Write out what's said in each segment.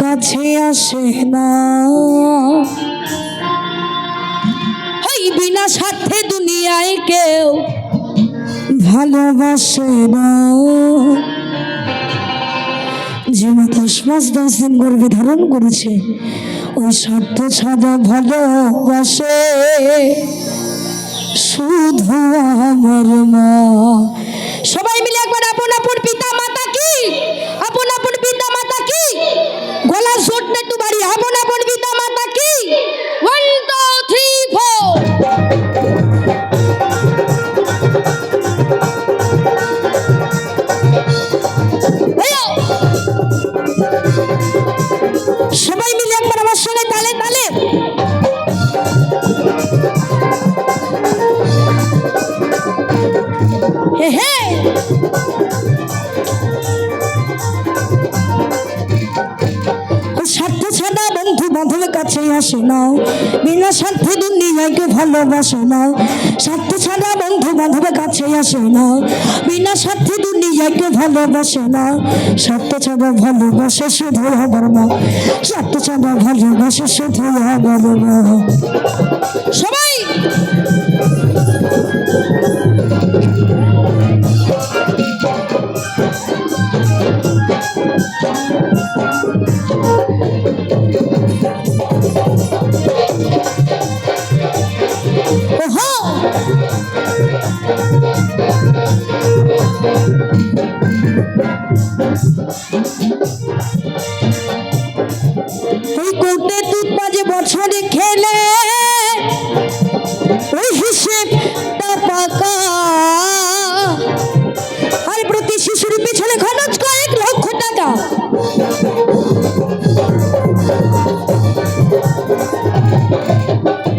কাছে আসে না, ওই বিনা স্বার্থে দুনিয়ায় কেউ ভালোবাসে না। যে মাথা 10 দিন গর্ভে ধারণ করেছে ওই স্বার্থ ছাড়া ভালোবাসে শুধু আমার মা। সবাই মিলে একবার আপন আপন পিতা মাতা কি, আপন আপন পিতা মাতা কি, গলা জোরটা একটু বাড়ি, আপন আপন পিতা মাতা কি। 1 2 3 4 সবাই মিলে একবার আমার সঙ্গে তালে তালে। হে হে স্বার্থ ছাড়া বন্ধু বান্ধবের কাছে আসে না, বিনা স্বার্থে দুনিয়াকে ভালোবাসে না। স্বার্থ ছাড়া বন্ধু বান্ধবের কাছে আসে না, বিনা স্বার্থে দুনিয়াকে ভালোবাসে না। স্বার্থ ছাড়া ভালোবাসে শুধু আমার মা, স্বার্থ ছাড়া ভালোবাসে শুধু আমার মা। সবাই ওই কোটে দুধ মাঝে বছরে খেলে ওই হিসেবটা পাকা, আর প্রতি শিশুর পিছনে খরচ কয়েক লক্ষ টাকা।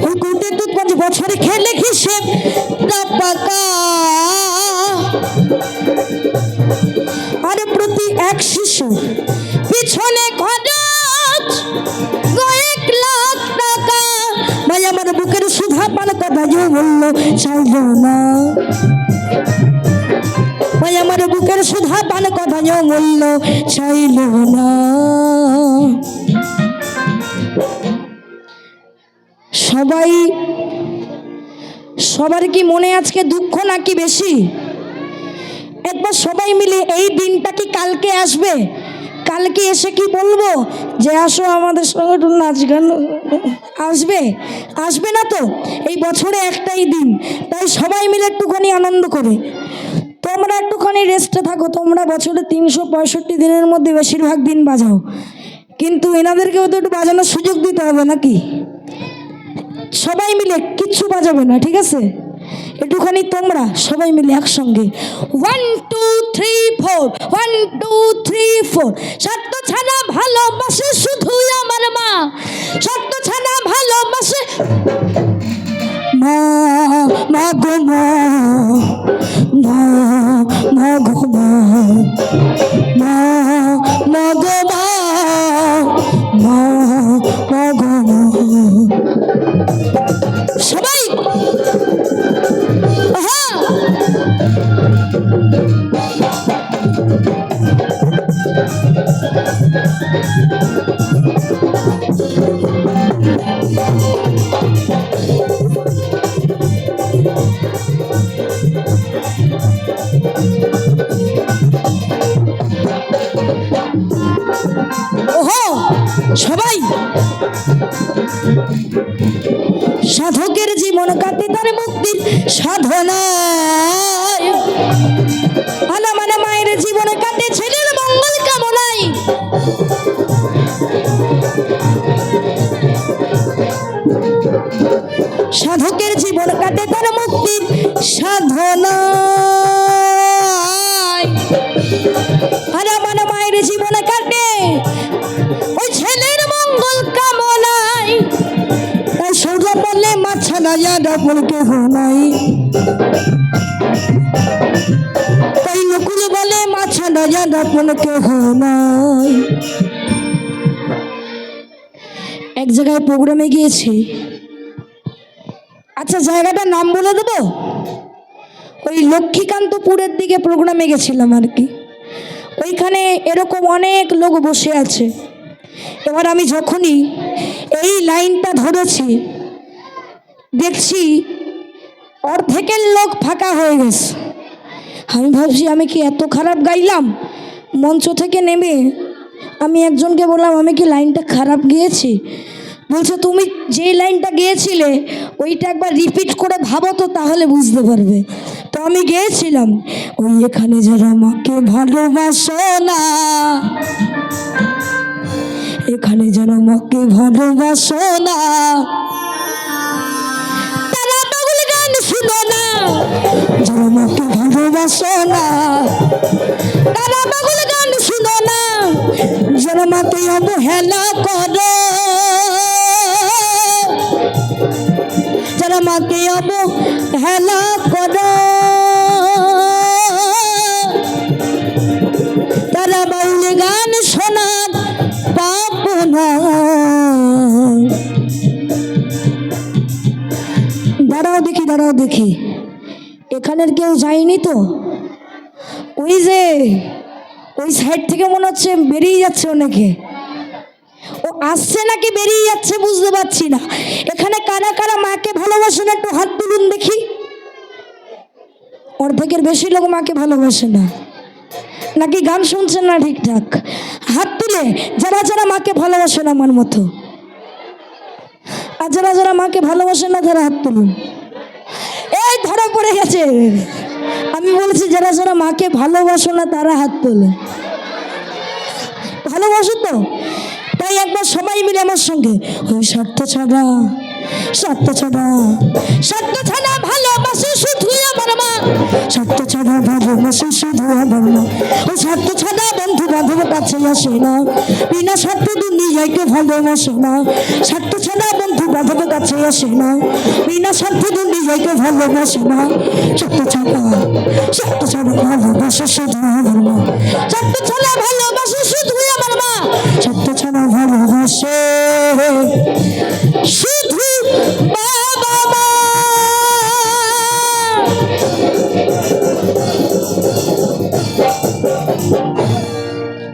ওই কোটে দুধ মাঝে বছরে খেলে হিসেবটা পাকা, আর প্রতি এক শিশু পিছনে খরচ কয়েক লাখ টাকা। ভাই আমার বুকের সুধা পান কথা যে বলল চাইল না, ভাই আমার বুকের সুধা পান কথা যে বলল চাইল না। সবাই সবার কি মনে আজকে দুঃখ নাকি বেশি? একবার সবাই মিলে এই দিনটা কি কালকে আসবে? কালকে এসে কি বলবো যে আসো আমাদের সঙ্গে একটু নাচ গান? আসবে? আসবে না তো। এই বছরে একটাই দিন, তাই সবাই মিলে একটুখানি আনন্দ করে। তোমরা একটুখানি রেস্টে থাকো, তোমরা বছরে 365 দিনের মধ্যে বেশিরভাগ দিন বাজাও, কিন্তু এনাদেরকেও তো একটু বাজানোর সুযোগ দিতে হবে নাকি? সবাই মিলে কিচ্ছু বাজাবে না, ঠিক আছে? একটুখানি তোমরা সবাই মিলে একসঙ্গে 1 2 3 4 1 2 3 4। স্বার্থ ছাড়া ভালোবাসে শুধু আমার মা, স্বার্থ ছাড়া ভালোবাসে মা, মা গো মা, মা, মা গো মা, মা, মা গো মা, মা, মা গো মা। সবাই সবাই সাধকের জীবন কাটে তার মুক্তির সাধনায়, আনা মানে মায়ের জীবনে কাটে ছেলের মঙ্গল কামনায়। সাধকের জীবন কাটে তার মুক্তির সাধনায়, আনা মানে মায়ের জীবনে কাটে ওই ছেলের মঙ্গল কামনায়। তাই সৌর বলে মাছা না আপন কেহ নাই, তাই নকুল বলে মাছা না আপন কেহ নাই। এক জায়গায় প্রোগ্রামে গিয়েছি, আচ্ছা জায়গাটার নাম বলে দেবো? ওই লক্ষ্মীকান্তপুরের দিকে প্রোগ্রামে গেছিলাম আর কি। ওইখানে এরকম অনেক লোক বসে আছে। এবার আমি যখনই এই লাইনটা ধরেছি, দেখছি অর্ধেকের লোক ফাঁকা হয়ে গেছে। আমি ভাবছি আমি কি এত খারাপ গাইলাম? মঞ্চ থেকে নেমে আমি একজনকে বললাম, আমি কি লাইনটা খারাপ গেয়েছি? বলছে, তুমি যেই লাইনটা গেয়েছিলে ওইটা একবার রিপিট করে ভাবো তো, তাহলে বুঝতে পারবে। তো আমি গেয়েছিলাম, ওই এখানে যারা আমাকে ভালোবাসো না, এখানে যারা আমাকে ভালোবাসো না, তারা পাগল গান শুনো না। যারা আমাকে ভালোবাসো না, তারা পাগল গান শুনো না। যারা আমাকে অবহেলা করো, যারা আমাকে অবহেলা করো, তারা বাউল গান শোনার পাপ না। দাঁড়াও দেখি, দাঁড়াও দেখি, এখানের কেউ যায়নি তো? ওই যে ওই সাইড থেকে মনে হচ্ছে বেরিয়ে যাচ্ছে অনেকে। ও আসছে নাকি বেরিয়ে যাচ্ছে বুঝতে পারছি না। এখানে কারা কারা মাকে ভালোবাসে না একটু হাত তুলুন দেখি। অর্ধেকের বেশি লোক মাকে ভালোবাসে না, নাকি গান শুনছেন না ঠিকঠাক? হাত তুলে যারা যারা মাকে ভালোবাসে না আমার মতো, আর যারা যারা মাকে ভালোবাসে না তারা হাত তুলুন। এই ধরা পড়ে গেছে। আমি বলছি যারা যারা মাকে ভালোবাসো না তারা হাত তোলে। ভালোবাসো তো? তাই একবার সবাই মিলে আমার সঙ্গে, ওই স্বার্থ ছাড়া, স্বার্থ ছাড়া, স্বার্থ ছাড়া ভালোবাসে শুধু আমার মা, স্বার্থ ছাড়া ভালোবাসে শুধু আমার মা। ওই স্বার্থ ছাড়া বন্ধু বান্ধব কাছে আসে না, বিনা স্বার্থ দুনিয়াকে ভালোবাসে না। স্বার্থ ছাড়া বন্ধু বান্ধব কাছে আসে না, বিনা স্বার্থ দুনিয়াকে ভালোবাসে না। স্বার্থ ছাড়া, স্বার্থ ছাড়া ভালোবাসে শুধু আমার মা, স্বার্থ ছাড়া ভালোবাসে শুধু আমার মা, স্বার্থ ছাড়া ভালোবাসে